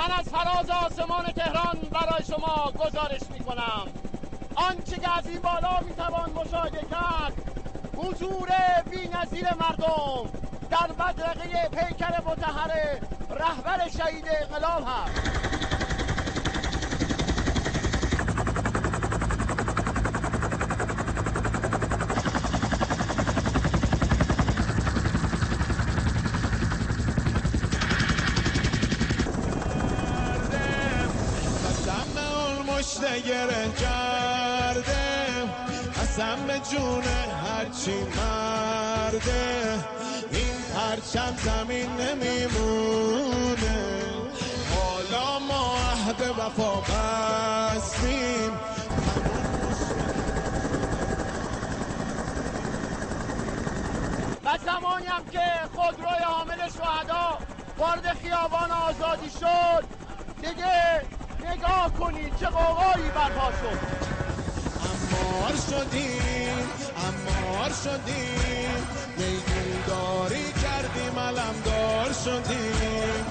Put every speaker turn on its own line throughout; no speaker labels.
من از فراز آسمان تهران برای شما گزارش میکنم آنچه که از این بالا میتوان مشاهده کرد حضور بی‌نظیر مردم در بدرقه پیکر مطهر رهبر شهید انقلاب هست.
گره کرده قسم به جون هرچی مرده این پرچم زمین نمیمونه حالا ما عهد وفا بستیم
و زمانی هم که خودروی حامل شهدا وارد خیابان آزادی شد دیگه نگاه کنید چه قوقایی برپا شد.
امار شدیم میدونداری کردیم علمدار شدیم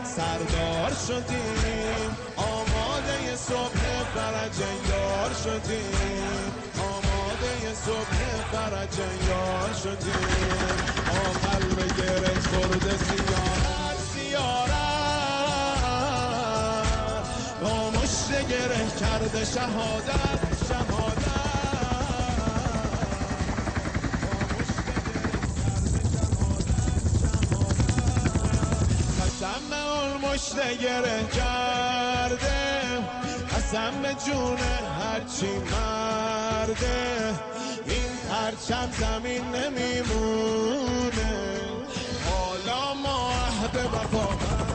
سردار شدیم آماده صبح فرج یار شدیم صبح فرج یار شدیم قلب گرد خورده سیارت گره کرده شهادت قسم اون مشت گره کرده قسم به جون هرچی مرده این پرچم زمین نمیمونه حالا ما عهد وفا